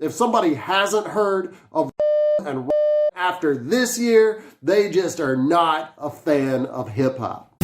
If somebody hasn't heard of and after this year, they just are not a fan of hip hop.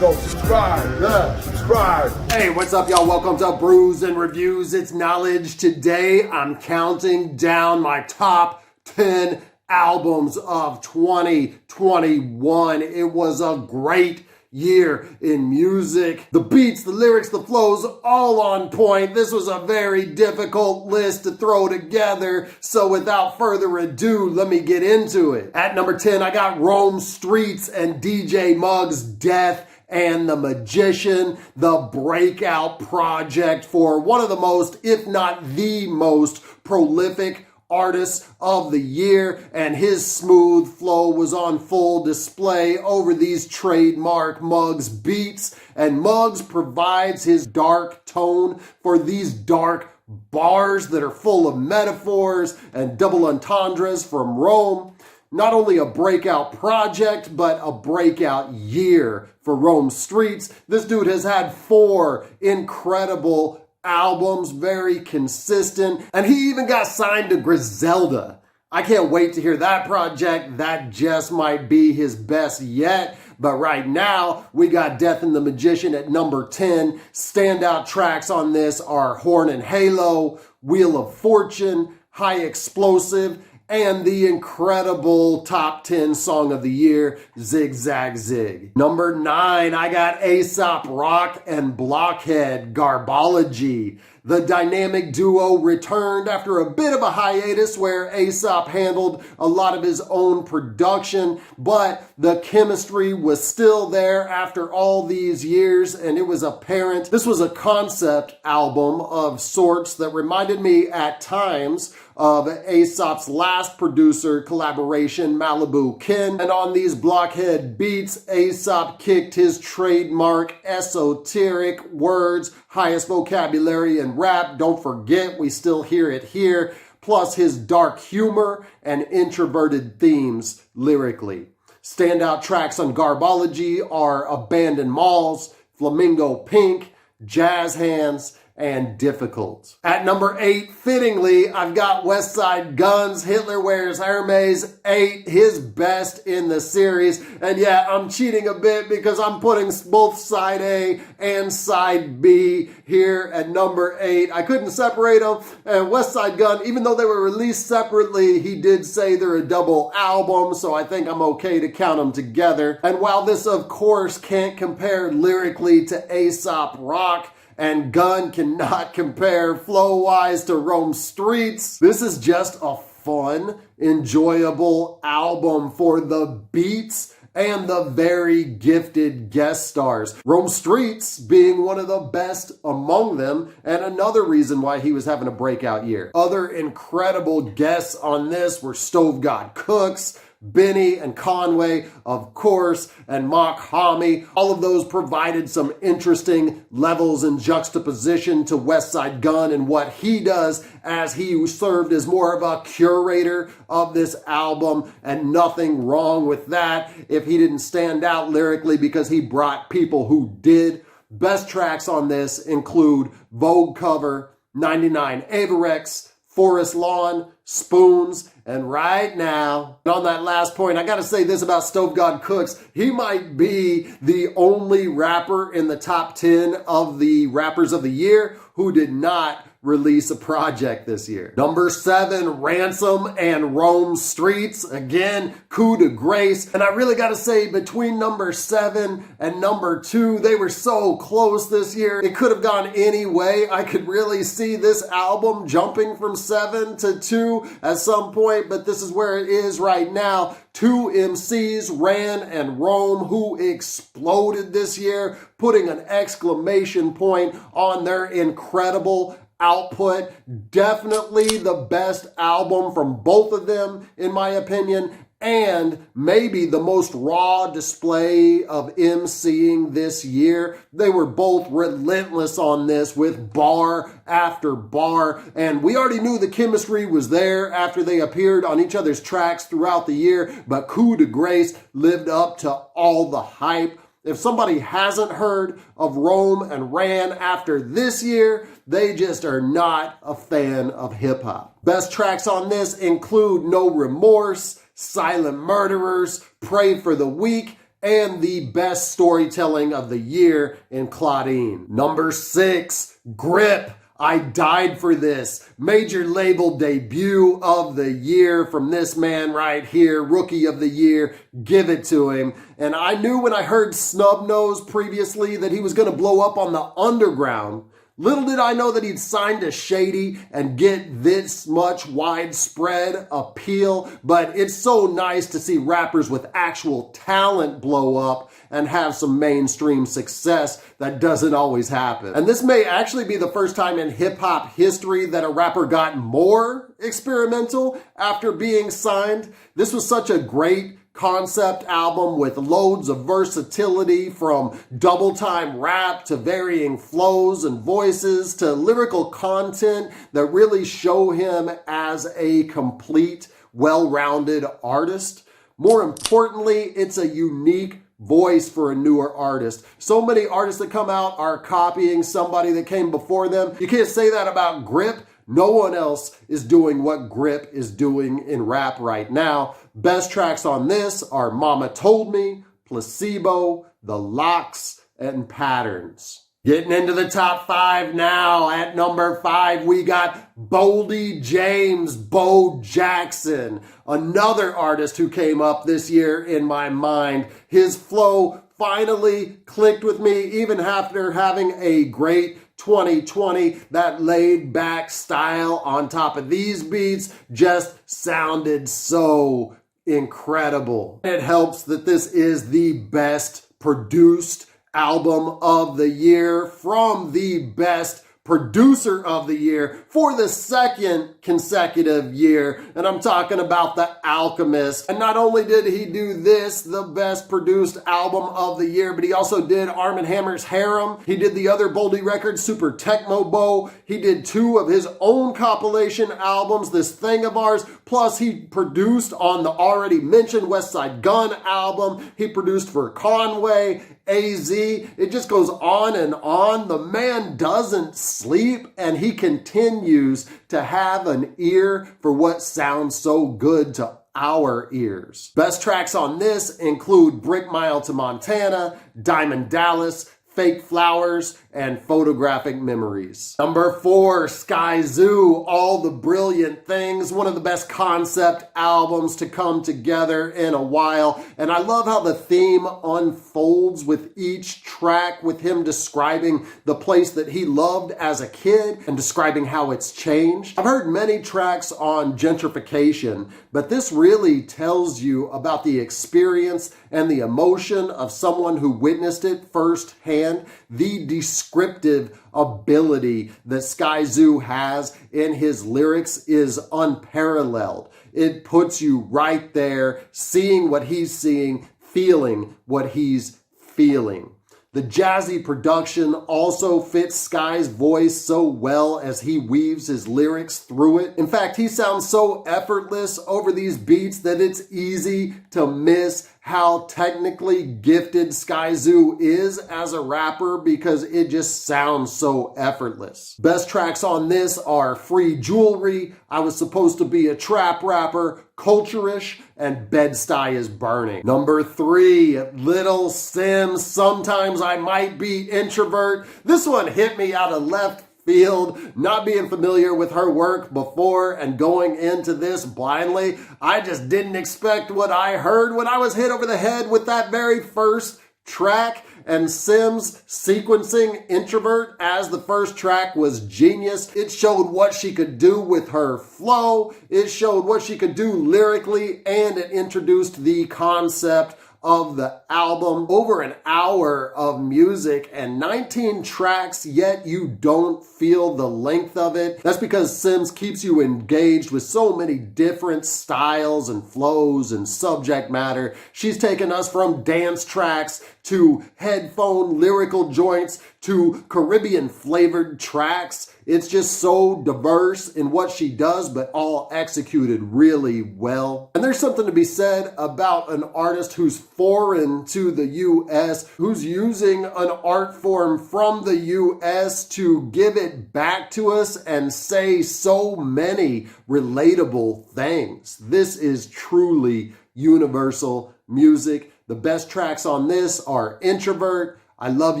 Go subscribe, yeah, subscribe. Hey, what's up, y'all? Welcome to Brews and Reviews. It's knowledge. Today, I'm counting down my top 10 albums of 2021. It was a great year in music. The beats, the lyrics, the flows, all on point. This was a very difficult list to throw together. So without further ado, let me get into it. At number 10, I got Rome Streetz and DJ Muggs' Death and the Magician, the breakout project for one of the most, if not the most, prolific artist of the year, and his smooth flow was on full display over these trademark Muggs beats. And Muggs provides his dark tone for these dark bars that are full of metaphors and double entendres from Rome. Not only a breakout project, but a breakout year for Rome Streetz. This dude has had 4 incredible albums, very consistent, and he even got signed to Griselda. I can't wait to hear that project. That just might be his best yet. But right now, we got Death and the Magician at number 10. Standout tracks on this are Horn and Halo, Wheel of Fortune, High Explosive, and the incredible top 10 song of the year, Zig Zag Zig. Number 9, I got Aesop Rock and Blockhead, Garbology. The dynamic duo returned after a bit of a hiatus where Aesop handled a lot of his own production, but the chemistry was still there after all these years, and it was apparent. This was a concept album of sorts that reminded me at times of Aesop's last producer collaboration, Malibu Ken. And on these Blockhead beats, Aesop kicked his trademark esoteric words, highest vocabulary in rap. Don't forget, we still hear it here. Plus his dark humor and introverted themes lyrically. Standout tracks on Garbology are Abandoned Malls, Flamingo Pink, Jazz Hands, and Difficult. At number 8, fittingly, I've got Westside Gunn's Hitler Wears Hermes 8, his best in the series. And yeah, I'm cheating a bit because I'm putting both side A and side B here at number 8. I couldn't separate them. And Westside Gunn, even though they were released separately, he did say they're a double album, so I think I'm okay to count them together. And while this, of course, can't compare lyrically to Aesop Rock, and Gunn cannot compare flow-wise to Rome Streetz, this is just a fun, enjoyable album for the beats and the very gifted guest stars. Rome Streetz being one of the best among them, and another reason why he was having a breakout year. Other incredible guests on this were Stove God Cooks, Benny and Conway, of course, and Makhami. All of those provided some interesting levels and juxtaposition to Westside Gunn and what he does, as he served as more of a curator of this album, and nothing wrong with that if he didn't stand out lyrically because he brought people who did. Best tracks on this include Vogue Cover, 99 Averex, Forest Lawn, Spoons, and Right Now. And on that last point, I gotta say this about Stove God Cooks. He might be the only rapper in the top 10 of the rappers of the year who did not release a project this year. Number 7, Ransom and Rome Streetz. Again, coup de grace. And I really gotta say, between number 7 and number 2, they were so close this year. It could have gone any way. I could really see this album jumping from 7 to 2 at some point, but this is where it is right now. 2 MCs, Ran and Rome, who exploded this year, putting an exclamation point on their incredible output. Definitely the best album from both of them, in my opinion, and maybe the most raw display of emceeing this year. They were both relentless on this with bar after bar, and we already knew the chemistry was there after they appeared on each other's tracks throughout the year, but Coup de Grace lived up to all the hype. If somebody hasn't heard of Roam and Ran after this year, they just are not a fan of hip hop. Best tracks on this include No Remorse, Silent Murderers, Pray for the Weak, and the best storytelling of the year in Claudine. Number 6, Grip. I Died for This. Major label debut of the year from this man right here. Rookie of the year. Give it to him. And I knew when I heard Snub Nose previously that he was going to blow up on the underground. Little did I know that he'd signed to Shady and get this much widespread appeal, but it's so nice to see rappers with actual talent blow up and have some mainstream success that doesn't always happen. And this may actually be the first time in hip-hop history that a rapper got more experimental after being signed. This was such a great concept album with loads of versatility, from double time rap to varying flows and voices to lyrical content that really show him as a complete, well-rounded artist. More importantly, it's a unique voice for a newer artist. So many artists that come out are copying somebody that came before them. You can't say that about Grip. No one else is doing what Grip is doing in rap right now. Best tracks on this are Mama Told Me, Placebo, The Locks, and Patterns. Getting into the top 5 now. At number 5, we got Boldy James Bo Jackson, another artist who came up this year in my mind. His flow finally clicked with me, even after having a great 2020. That laid back style on top of these beats just sounded so incredible. It helps that this is the best produced album of the year from the best producer of the year for the second consecutive year. And I'm talking about The Alchemist. And not only did he do this, the best produced album of the year, but he also did Arm & Hammer's Harem. He did the other Boldy record, Super Tecmo Bow. He did 2 of his own compilation albums, This Thing of Ours. Plus he produced on the already mentioned Westside Gun album. He produced for Conway, AZ. It just goes on and on. The man doesn't sleep, and he continues to have an ear for what sounds so good to our ears. Best tracks on this include Brick Mile to Montana, Diamond Dallas, Fake Flowers, and Photographic Memories. Number 4, Skyzoo, All the Brilliant Things, one of the best concept albums to come together in a while. And I love how the theme unfolds with each track, with him describing the place that he loved as a kid and describing how it's changed. I've heard many tracks on gentrification, but this really tells you about the experience and the emotion of someone who witnessed it firsthand. The descriptive ability that Skyzoo has in his lyrics is unparalleled. It puts you right there, seeing what he's seeing, feeling what he's feeling. The jazzy production also fits Sky's voice so well as he weaves his lyrics through it. In fact, he sounds so effortless over these beats that it's easy to miss how technically gifted Skyzoo is as a rapper because it just sounds so effortless. Best tracks on this are Free Jewelry, I Was Supposed to Be a Trap Rapper, Culture-ish, and Bed-Stuy is Burning. Number 3, Little Sims, Sometimes I Might Be Introvert. This one hit me out of left field. Not being familiar with her work before and going into this blindly, I just didn't expect what I heard when I was hit over the head with that very first track. And Sims sequencing Introvert as the first track was genius. It showed what she could do with her flow. It showed what she could do lyrically, and it introduced the concept of the album. Over an hour of music and 19 tracks, yet you don't feel the length of it. That's because Sims keeps you engaged with so many different styles and flows and subject matter. She's taken us from dance tracks to headphone lyrical joints to Caribbean flavored tracks. It's just so diverse in what she does, but all executed really well. And there's something to be said about an artist who's foreign to the US, who's using an art form from the US to give it back to us and say so many relatable things. This is truly universal music. The best tracks on this are Introvert, I Love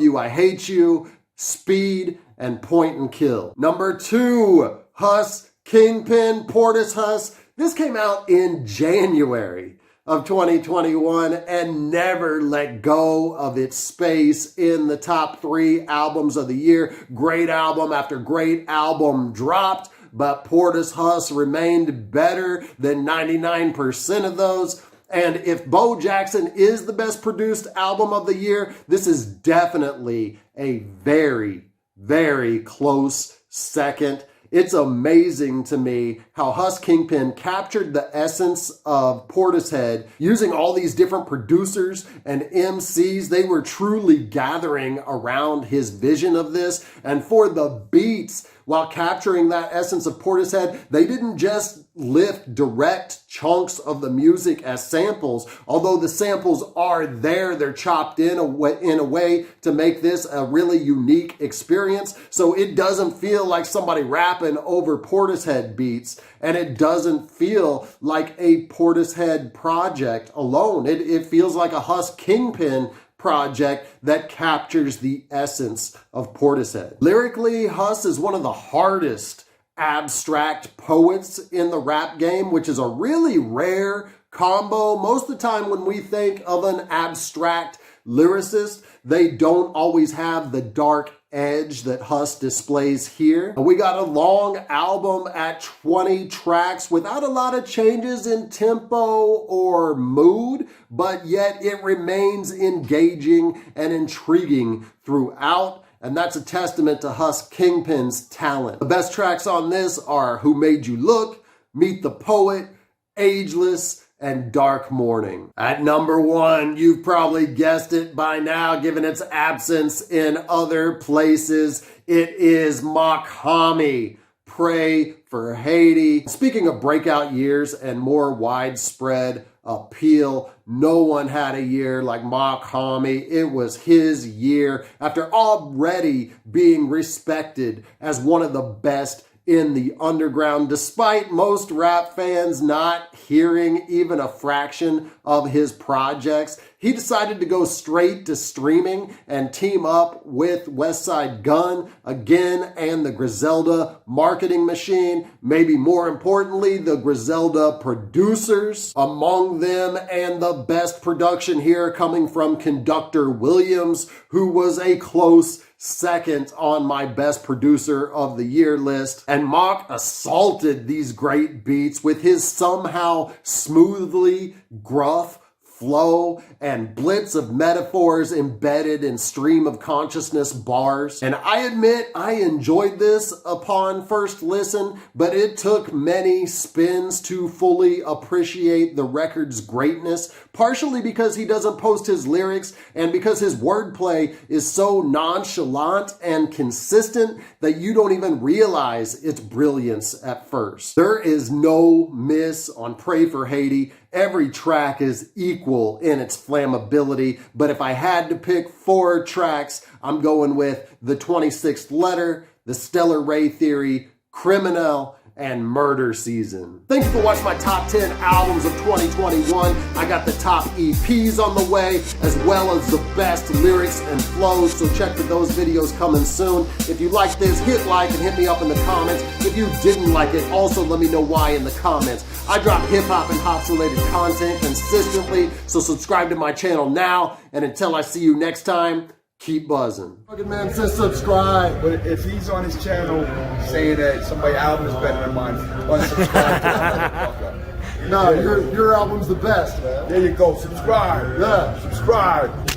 You, I Hate You, Speed, and Point and Kill. Number 2, Hus Kingpin, Portishus. This came out in January of 2021 and never let go of its space in the top 3 albums of the year. Great album after great album dropped, but Portishus remained better than 99% of those. And if Bo Jackson is the best produced album of the year, this is definitely a very, very close second. It's amazing to me how Hus Kingpin captured the essence of Portishead using all these different producers and MCs. They were truly gathering around his vision of this. And for the beats, while capturing that essence of Portishead, they didn't just lift direct chunks of the music as samples. Although the samples are there, they're chopped in a way to make this a really unique experience. So it doesn't feel like somebody rapping over Portishead beats, and it doesn't feel like a Portishead project alone. It feels like a Hus Kingpin project that captures the essence of Portishead. Lyrically, Hus is one of the hardest abstract poets in the rap game, which is a really rare combo. Most of the time when we think of an abstract lyricist, they don't always have the dark edge that Hus displays here. We got a long album at 20 tracks without a lot of changes in tempo or mood, but yet it remains engaging and intriguing throughout. And that's a testament to Hus Kingpin's talent. The best tracks on this are Who Made You Look, Meet the Poet, Ageless, and Dark Morning. At number 1, you've probably guessed it by now, given its absence in other places. It is Makhami, Pray for Haiti. Speaking of breakout years and more widespread appeal, no one had a year like Makhami. It was his year after already being respected as one of the best in the underground, despite most rap fans not hearing even a fraction of his projects. He decided to go straight to streaming and team up with Westside Gun again and the Griselda marketing machine. Maybe more importantly, the Griselda producers, among them and the best production here coming from Conductor Williams, who was a close second on my best producer of the year list. And Mach assaulted these great beats with his somehow smoothly gruff flow and blitz of metaphors embedded in stream of consciousness bars. And I admit I enjoyed this upon first listen, but it took many spins to fully appreciate the record's greatness, partially because he doesn't post his lyrics and because his wordplay is so nonchalant and consistent that you don't even realize its brilliance at first. There is no miss on Pray for Haiti. Every track is equal in its flammability, but if I had to pick 4 tracks, I'm going with The 26th Letter, The Stellar Ray Theory, Criminal, and Murder Season. Thanks for watching my top 10 albums of 2021. I got the top EPs on the way, as well as the best lyrics and flows, so check for those videos coming soon. If you like this, hit like and hit me up in the comments. If you didn't like it, also let me know why in the comments. I drop hip-hop and hops related content consistently, so subscribe to my channel now, and until I see you next time, keep buzzing. Fucking man says subscribe. But if he's on his channel saying that somebody's album is better than mine, unsubscribe to that motherfucker. No, your album's the best, man. There you go. Subscribe. Yeah. Subscribe.